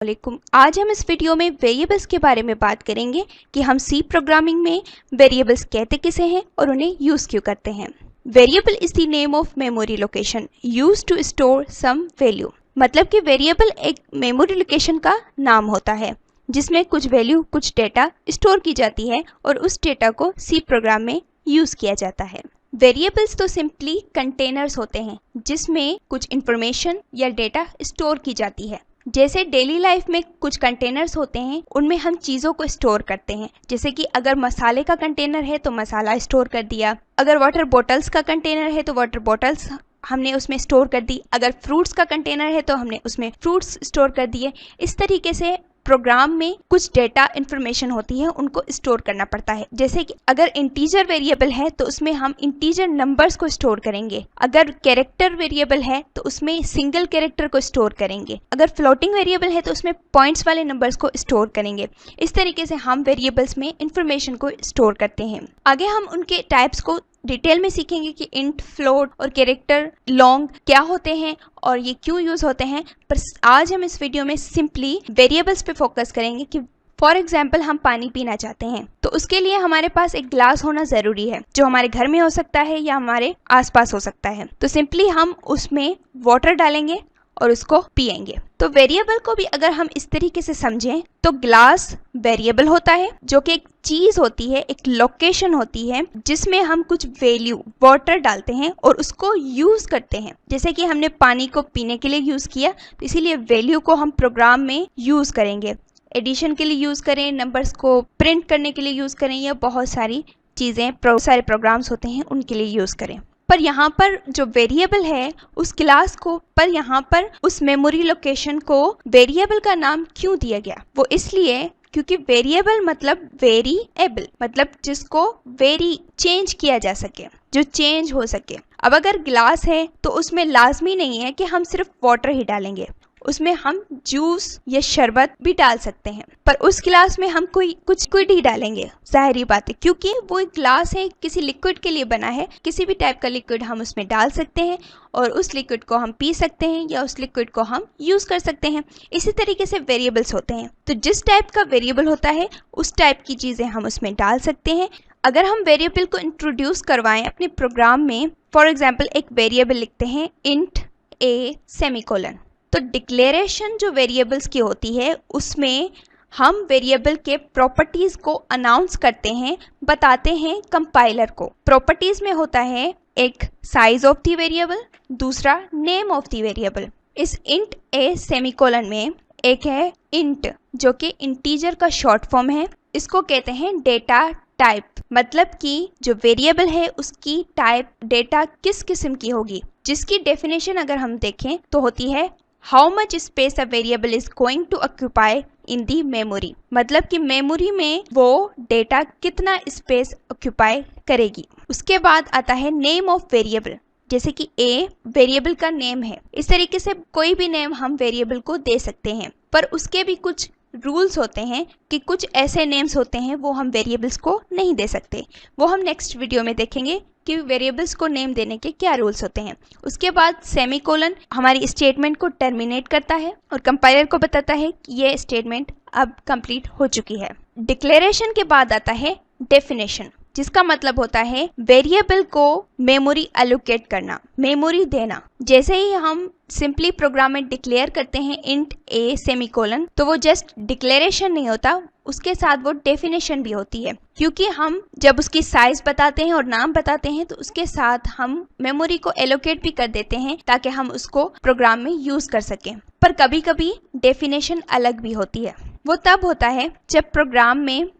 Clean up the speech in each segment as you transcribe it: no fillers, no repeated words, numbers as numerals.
वालेकुम। आज हम इस वीडियो में वेरिएबल्स के बारे में बात करेंगे कि हम सी प्रोग्रामिंग में वेरिएबल्स कहते किसे हैं और उन्हें यूज क्यों करते हैं। Variable is the name of memory location used to store some value. मतलब कि वेरिएबल एक मेमोरी लोकेशन का नाम होता है जिसमें कुछ वैल्यू, कुछ डेटा स्टोर की जाती है और उस डेटा को सी प्रोग्राम में यूज किया जाता है। वेरिएबल्स तो सिंपली कंटेनर्स होते हैं जिसमें कुछ इंफॉर्मेशन या डेटा स्टोर की जाती है। जैसे डेली लाइफ में कुछ कंटेनर्स होते हैं, उनमें हम चीज़ों को स्टोर करते हैं। जैसे कि अगर मसाले का कंटेनर है तो मसाला स्टोर कर दिया, अगर वाटर बॉटल्स का कंटेनर है तो वाटर बॉटल्स हमने उसमें स्टोर कर दी, अगर फ्रूट्स का कंटेनर है तो हमने उसमें फ्रूट्स स्टोर कर दिए। इस तरीके से प्रोग्राम में कुछ डेटा इंफॉर्मेशन होती है, उनको स्टोर करना पड़ता है। जैसे कि अगर इंटीजर वेरिएबल है तो उसमें हम इंटीजर नंबर्स को स्टोर करेंगे, अगर कैरेक्टर वेरिएबल है तो उसमें सिंगल कैरेक्टर को स्टोर करेंगे, अगर फ्लोटिंग वेरिएबल है तो उसमें पॉइंट्स वाले नंबर्स को स्टोर करेंगे। इस तरीके से हम वेरिएबल्स में इंफॉर्मेशन को स्टोर करते हैं। आगे हम उनके टाइप्स को डिटेल में सीखेंगे कि इंट, फ्लोट और कैरेक्टर लॉन्ग क्या होते हैं और ये क्यों यूज होते हैं। पर आज हम इस वीडियो में सिंपली वेरिएबल्स पे फोकस करेंगे कि फॉर एग्जाम्पल हम पानी पीना चाहते हैं तो उसके लिए हमारे पास एक ग्लास होना जरूरी है, जो हमारे घर में हो सकता है या हमारे आसपास हो सकता है। तो सिंपली हम उसमें वाटर डालेंगे और उसको पिएंगे। तो वेरिएबल को भी अगर हम इस तरीके से समझें तो ग्लास वेरिएबल होता है जो कि एक चीज होती है, एक लोकेशन होती है जिसमें हम कुछ वैल्यू वाटर डालते हैं और उसको यूज करते हैं। जैसे कि हमने पानी को पीने के लिए यूज किया तो इसीलिए वैल्यू को हम प्रोग्राम में यूज करेंगे, एडिशन के लिए यूज करें, नंबर्स को प्रिंट करने के लिए यूज करें या बहुत सारी चीजें, सारे प्रोग्राम्स होते हैं उनके लिए यूज करें। पर यहाँ पर जो वेरिएबल है उस क्लास को, पर यहाँ पर उस मेमोरी लोकेशन को वेरिएबल का नाम क्यों दिया गया? वो इसलिए क्योंकि वेरिएबल मतलब वेरीएबल, मतलब जिसको वेरी चेंज किया जा सके, जो चेंज हो सके। अब अगर ग्लास है तो उसमें लाजमी नहीं है कि हम सिर्फ वाटर ही डालेंगे, उसमें हम जूस या शरबत भी डाल सकते हैं। पर उस गिलास में हम कोई कुछ लिक्विड ही डालेंगे, जाहिर बात है, क्योंकि वो एक ग्लास है, किसी लिक्विड के लिए बना है। किसी भी टाइप का लिक्विड हम उसमें डाल सकते हैं और उस लिक्विड को हम पी सकते हैं या उस लिक्विड को हम यूज कर सकते हैं। इसी तरीके से वेरिएबल्स होते हैं, तो जिस टाइप का वेरिएबल होता है उस टाइप की चीजें हम उसमें डाल सकते हैं। अगर हम वेरिएबल को इंट्रोड्यूस करवाएं अपने प्रोग्राम में, फॉर एग्जाम्पल एक वेरिएबल लिखते हैं इंट ए सेमीकोलन, तो डिक्लेरेशन जो वेरिएबल्स की होती है उसमें हम वेरिएबल के प्रॉपर्टीज को अनाउंस करते हैं, बताते हैं कंपाइलर को। प्रॉपर्टीज में होता है एक साइज ऑफ द वेरिएबल, दूसरा नेम ऑफ द वेरिएबल। इस इंट ए सेमीकोलन में एक है इंट जो कि इंटीजर का शॉर्ट फॉर्म है, इसको कहते हैं डेटा टाइप। मतलब कि जो वेरिएबल है उसकी टाइप डेटा किस किस्म की होगी, जिसकी डेफिनेशन अगर हम देखें तो होती है how much space a variable is going to occupy in the memory. मतलब कि मेमोरी में वो डेटा कितना स्पेस ऑक्यूपाई करेगी। उसके बाद आता है नेम ऑफ वेरिएबल, जैसे कि ए वेरिएबल का नेम है। इस तरीके से कोई भी नेम हम वेरिएबल को दे सकते हैं, पर उसके भी कुछ रूल्स होते हैं कि कुछ ऐसे नेम्स होते हैं वो हम वेरिएबल्स को नहीं दे सकते। वो हम नेक्स्ट वीडियो में देखेंगे कि वेरिएबल्स को नेम देने के क्या रूल्स होते हैं। उसके बाद सेमीकोलन हमारी स्टेटमेंट को टर्मिनेट करता है और कंपाइलर को बताता है कि ये स्टेटमेंट अब कंप्लीट हो चुकी है। डिक्लेरेशन के बाद आता है डेफिनेशन, जिसका मतलब होता है वेरिएबल को मेमोरी एलोकेट करना, मेमोरी देना। जैसे ही हम सिंपली प्रोग्राम में डिक्लेयर करते हैं इंट ए सेमीकोलन, तो वो जस्ट डिक्लेरेशन नहीं होता, उसके साथ वो डेफिनेशन भी होती है। क्योंकि हम जब उसकी साइज बताते हैं और नाम बताते हैं तो उसके साथ हम मेमोरी को एलोकेट भी कर देते हैं ताकि हम उसको प्रोग्राम में यूज कर सकें। पर कभी कभी डेफिनेशन अलग भी होती है। वो तब होता है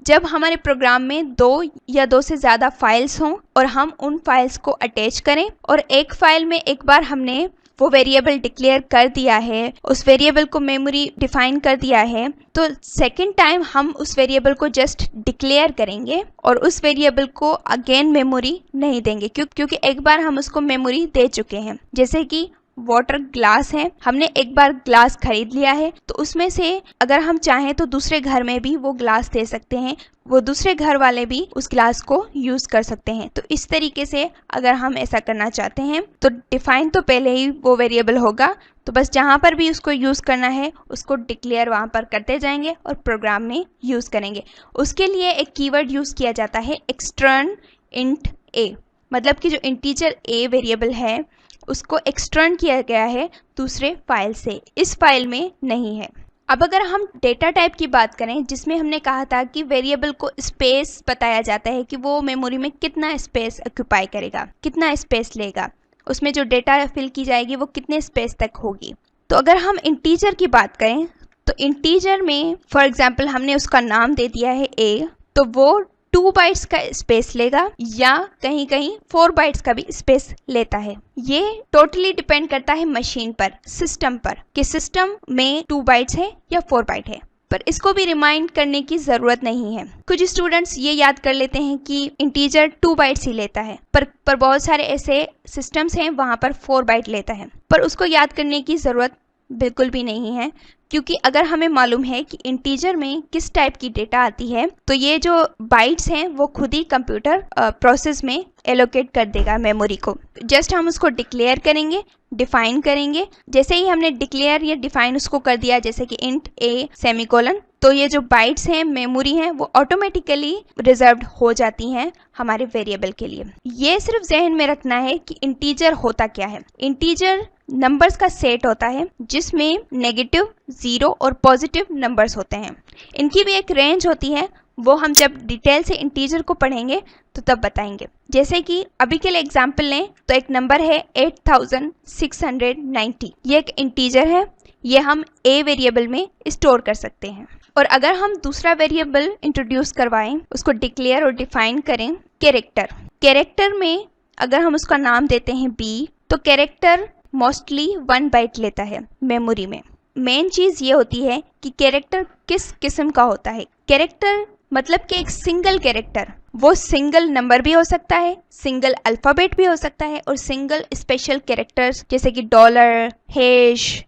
जब हमारे प्रोग्राम में दो या दो से ज्यादा फाइल्स हों और हम उन फाइल्स को अटैच करें और एक फाइल में एक बार हमने वो वेरिएबल डिक्लेयर कर दिया है, उस वेरिएबल को मेमोरी डिफाइन कर दिया है, तो सेकंड टाइम हम उस वेरिएबल को जस्ट डिक्लेयर करेंगे और उस वेरिएबल को अगेन मेमोरी नहीं देंगे, क्योंकि एक बार हम उसको मेमोरी दे चुके हैं। जैसे कि वाटर ग्लास है, हमने एक बार ग्लास खरीद लिया है तो उसमें से अगर हम चाहें तो दूसरे घर में भी वो ग्लास दे सकते हैं, वो दूसरे घर वाले भी उस ग्लास को यूज कर सकते हैं। तो इस तरीके से अगर हम ऐसा करना चाहते हैं तो डिफाइन तो पहले ही वो वेरिएबल होगा, तो बस जहाँ पर भी उसको यूज करना है उसको डिक्लेयर वहाँ पर करते जाएंगे और प्रोग्राम में यूज करेंगे। उसके लिए एक कीवर्ड यूज किया जाता है एक्सटर्न इंट ए, मतलब कि जो इंटीजर ए वेरिएबल है उसको एक्सटर्न किया गया है दूसरे फाइल से, इस फाइल में नहीं है। अब अगर हम डेटा टाइप की बात करें, जिसमें हमने कहा था कि वेरिएबल को स्पेस बताया जाता है कि वो मेमोरी में कितना स्पेस ऑक्यूपाई करेगा, कितना स्पेस लेगा, उसमें जो डेटा फिल की जाएगी वो कितने स्पेस तक होगी। तो अगर हम इंटीजर की बात करें तो इंटीजर में फॉर एग्जांपल हमने उसका नाम दे दिया है ए, तो वो 2 बाइट्स का स्पेस लेगा या कहीं कहीं 4 बाइट्स का भी स्पेस लेता है। ये टोटली डिपेंड करता है मशीन पर, सिस्टम पर, कि सिस्टम में 2 बाइट्स है या 4 बाइट है। पर इसको भी रिमाइंड करने की जरूरत नहीं है। कुछ स्टूडेंट्स ये याद कर लेते हैं कि इंटीजर 2 बाइट्स ही लेता है, पर बहुत सारे ऐसे सिस्टम्स हैं वहां पर 4 बाइट लेता है, पर उसको याद करने की जरूरत बिल्कुल भी नहीं है, क्योंकि अगर हमें मालूम है कि इंटीजर में किस टाइप की डेटा आती है तो ये जो बाइट्स हैं वो खुद ही कंप्यूटर प्रोसेस में एलोकेट कर देगा मेमोरी को। जस्ट हम उसको डिक्लेयर करेंगे, डिफाइन करेंगे। जैसे ही हमने डिक्लेयर या डिफाइन उसको कर दिया, जैसे कि इंट ए सेमीकोलन, तो ये जो बाइट्स हैं मेमोरी हैं वो ऑटोमेटिकली रिजर्व्ड हो जाती हैं हमारे वेरिएबल के लिए। ये सिर्फ जहन में रखना है कि इंटीजर होता क्या है। इंटीजर नंबर्स का सेट होता है जिसमें नेगेटिव, 0 और पॉजिटिव नंबर्स होते हैं। इनकी भी एक रेंज होती है, वो हम जब डिटेल से इंटीजर को पढ़ेंगे तो तब बताएंगे। जैसे कि अभी के लिए एग्जांपल लें तो एक नंबर है 8690, ये एक इंटीजर है, ये हम ए वेरिएबल में स्टोर कर सकते हैं। और अगर हम दूसरा वेरिएबल इंट्रोड्यूस करवाएं, उसको डिक्लेयर और डिफाइन करें, कैरेक्टर में अगर हम उसका नाम देते हैं बी, तो कैरेक्टर मोस्टली 1 बाइट लेता है मेमोरी में। मेन चीज ये होती है कि कैरेक्टर किस किस्म का होता है। कैरेक्टर मतलब कि एक सिंगल कैरेक्टर, वो सिंगल नंबर भी हो सकता है, सिंगल अल्फाबेट भी हो सकता है, और सिंगल स्पेशल कैरेक्टर्स जैसे कि $, हैश,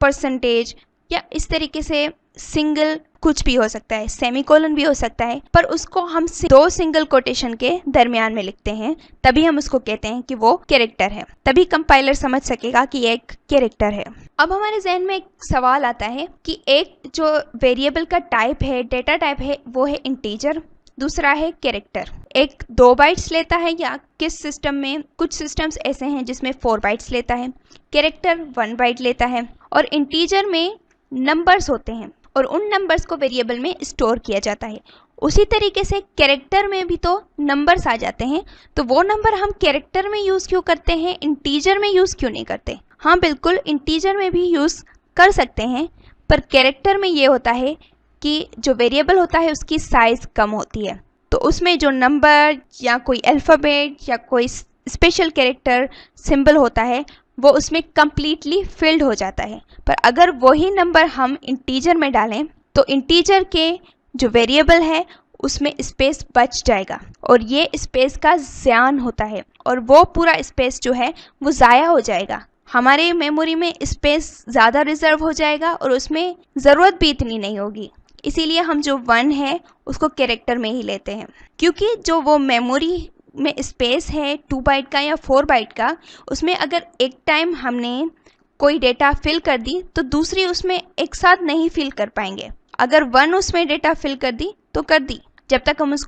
%, या इस तरीके से सिंगल कुछ भी हो सकता है, सेमीकोलन भी हो सकता है, पर उसको हम 2 सिंगल कोटेशन के दरमियान में लिखते हैं, तभी हम उसको कहते हैं कि वो कैरेक्टर है। तभी कंपाइलर समझ सकेगा कि ये एक कैरेक्टर है। अब हमारे जहन में एक सवाल आता है कि एक जो वेरिएबल का टाइप है, डेटा टाइप है, वो है इंटीजर, दूसरा है कैरेक्टर। एक 2 बाइट्स लेता है, या किस सिस्टम में, कुछ सिस्टम्स ऐसे हैं जिसमें 4 बाइट्स लेता है, कैरेक्टर 1 बाइट लेता है। और इंटीजर में नंबर्स होते हैं और उन नंबर्स को वेरिएबल में स्टोर किया जाता है। उसी तरीके से कैरेक्टर में भी तो नंबर्स आ जाते हैं, तो वो नंबर हम कैरेक्टर में यूज़ क्यों करते हैं, इंटीजर में यूज़ क्यों नहीं करते? हाँ बिल्कुल, इंटीजर में भी यूज़ कर सकते हैं, पर कैरेक्टर में ये होता है कि जो वेरिएबल होता है उसकी साइज़ कम होती है, तो उसमें जो नंबर या कोई अल्फ़ाबेट या कोई स्पेशल कैरेक्टर सिंबल होता है वो उसमें कम्प्लीटली फिल्ड हो जाता है। पर अगर वही नंबर हम इंटीजर में डालें तो इंटीजर के जो वेरिएबल है उसमें स्पेस बच जाएगा, और ये स्पेस का ज़्यान होता है, और वो पूरा स्पेस जो है वो ज़ाया हो जाएगा। हमारे मेमोरी में स्पेस ज़्यादा रिजर्व हो जाएगा और उसमें ज़रूरत भी इतनी नहीं होगी। इसीलिए हम जो 1 है उसको कैरेक्टर में ही लेते हैं, क्योंकि जो वो मेमोरी में स्पेस है 2 बाइट का या 4 बाइट का, उसमें अगर एक टाइम हमने कोई डेटा फिल कर दी तो दूसरी उसमें एक साथ नहीं फिल कर पाएंगे। अगर 1 उसमें डेटा फिल कर दी तो कर दी, जब तक हम उस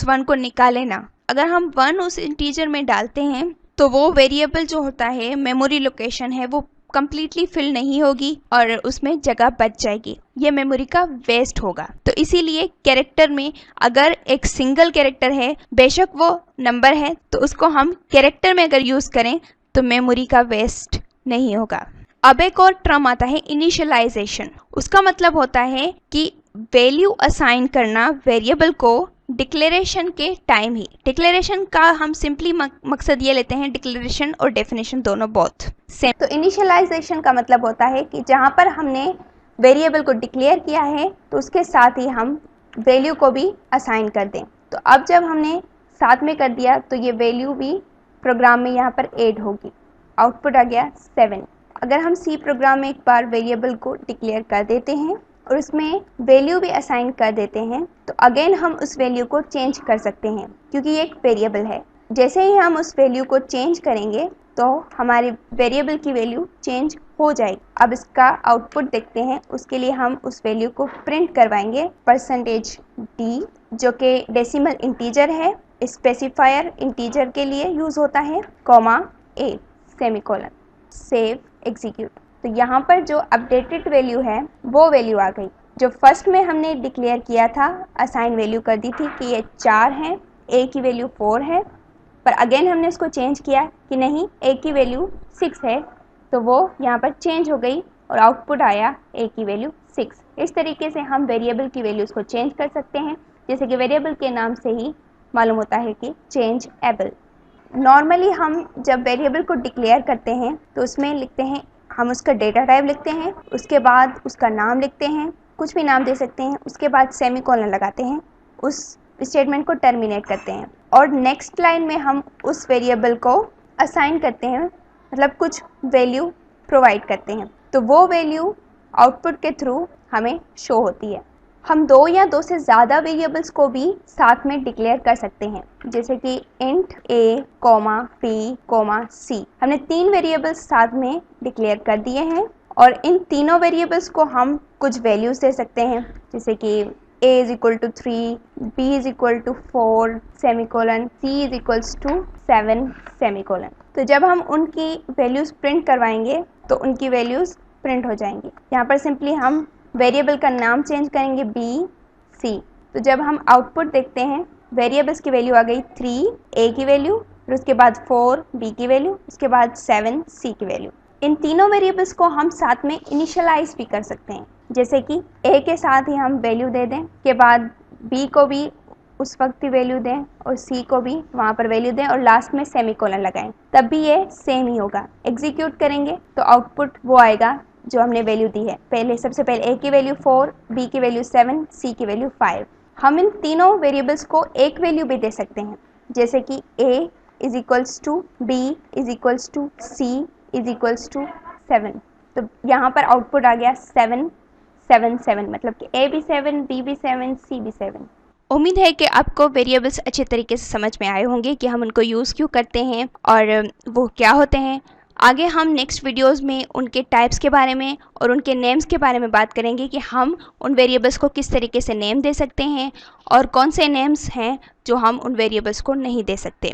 1 को निकालें ना। अगर हम 1 उस इंटीजर में डालते हैं तो वो वेरिएबल जो होता है, मेमोरी लोकेशन है, वो कम्प्लीटली फिल नहीं होगी और उसमें जगह बच जाएगी, ये मेमोरी का वेस्ट होगा। तो इसीलिए कैरेक्टर में अगर एक सिंगल कैरेक्टर है, बेशक वो नंबर है, तो उसको हम कैरेक्टर में अगर यूज़ करें तो मेमोरी का वेस्ट नहीं होगा। अब एक और टर्म आता है इनिशियलाइजेशन। उसका मतलब होता है कि वैल्यू असाइन करना वेरिएबल को डिक्लेरेशन के टाइम ही। डिक्लेरेशन का हम सिंपली मकसद ये लेते हैं, डिक्लेरेशन और डेफिनेशन दोनों बोथ सेम। तो इनिशियलाइजेशन का मतलब होता है कि जहाँ पर हमने वेरिएबल को डिक्लेयर किया है तो उसके साथ ही हम वैल्यू को भी असाइन कर दें। तो अब जब हमने साथ में कर दिया तो ये वैल्यू भी प्रोग्राम में यहाँ पर ऐड होगी। आउटपुट आ गया 7। अगर हम सी प्रोग्राम में एक बार वेरिएबल को डिक्लेयर कर देते हैं और उसमें वैल्यू भी असाइन कर देते हैं तो अगेन हम उस वैल्यू को चेंज कर सकते हैं, क्योंकि ये एक वेरिएबल है। जैसे ही हम उस वैल्यू को चेंज करेंगे तो हमारे वेरिएबल की वैल्यू चेंज हो जाएगी। अब इसका आउटपुट देखते हैं। उसके लिए हम उस वैल्यू को प्रिंट करवाएंगे %d, जो कि डेसिमल इंटीजर है, स्पेसिफायर इंटीजर के लिए यूज़ होता है, (a) सेमीकोलन। Save, execute. तो यहाँ पर जो अपडेटेड वैल्यू है वो वैल्यू आ गई। जो फर्स्ट में हमने डिक्लेयर किया था, असाइन वैल्यू कर दी थी कि ये 4 है, a की वैल्यू 4 है, पर अगेन हमने इसको चेंज किया कि नहीं, a की वैल्यू 6 है, तो वो यहाँ पर चेंज हो गई और आउटपुट आया a की वैल्यू 6। इस तरीके से हम वेरिएबल की वैल्यूज़ को चेंज कर सकते हैं, जैसे कि वेरिएबल के नाम से ही मालूम होता है कि चेंज एबल। नॉर्मली हम जब वेरिएबल को डिक्लेयर करते हैं तो उसमें लिखते हैं, हम उसका डेटा टाइप लिखते हैं, उसके बाद उसका नाम लिखते हैं, कुछ भी नाम दे सकते हैं, उसके बाद सेमीकोलन लगाते हैं, उस स्टेटमेंट को टर्मिनेट करते हैं और नेक्स्ट लाइन में हम उस वेरिएबल को असाइन करते हैं, मतलब कुछ वैल्यू प्रोवाइड करते हैं। तो वो वैल्यू आउटपुट के थ्रू हमें शो होती है। हम 2 या 2 से ज़्यादा वेरिएबल्स को भी साथ में डिक्लेयर कर सकते हैं, जैसे कि इंट a, b, c। हमने 3 वेरिएबल्स साथ में डिक्लेयर कर दिए हैं और इन तीनों वेरिएबल्स को हम कुछ वैल्यूज़ दे सकते हैं, जैसे कि a = 3, b = 4 semicolon, c = 7 semicolon. तो जब हम उनकी वैल्यूज़ प्रिंट करवाएंगे तो उनकी वैल्यूज़ प्रिंट हो जाएंगी। यहाँ पर सिंपली हम वेरिएबल का नाम चेंज करेंगे b, c। तो जब हम आउटपुट देखते हैं, वेरिएबल्स की वैल्यू आ गई 3, a की वैल्यू, फिर उसके बाद 4, b की वैल्यू, उसके बाद 7, c की वैल्यू। इन तीनों वेरिएबल्स को हम साथ में इनिशियलाइज भी कर सकते हैं, जैसे कि a के साथ ही हम वैल्यू दे दें, के बाद b को भी उस वक्त ही वैल्यू दें और c को भी वहाँ पर वैल्यू दें और लास्ट में सेमीकोलन लगाएं, तब भी ये सेम ही होगा। एग्जीक्यूट करेंगे तो आउटपुट वो आएगा जो हमने वैल्यू दी है। सबसे पहले a की वैल्यू 4, b की वैल्यू 7, c की वैल्यू 5। हम इन तीनों वेरिएबल्स को एक वैल्यू भी दे सकते हैं, जैसे कि a = b = c = 7। तो यहाँ पर आउटपुट आ गया 7, 7, 7, मतलब कि a भी 7, b भी 7, c भी 7। उम्मीद है कि आपको वेरिएबल्स अच्छे तरीके से समझ में आए होंगे कि हम उनको यूज़ क्यों करते हैं और वो क्या होते हैं। आगे हम नेक्स्ट वीडियोस में उनके टाइप्स के बारे में और उनके नेम्स के बारे में बात करेंगे कि हम उन वेरिएबल्स को किस तरीके से नेम दे सकते हैं और कौन से नेम्स हैं जो हम उन वेरिएबल्स को नहीं दे सकते।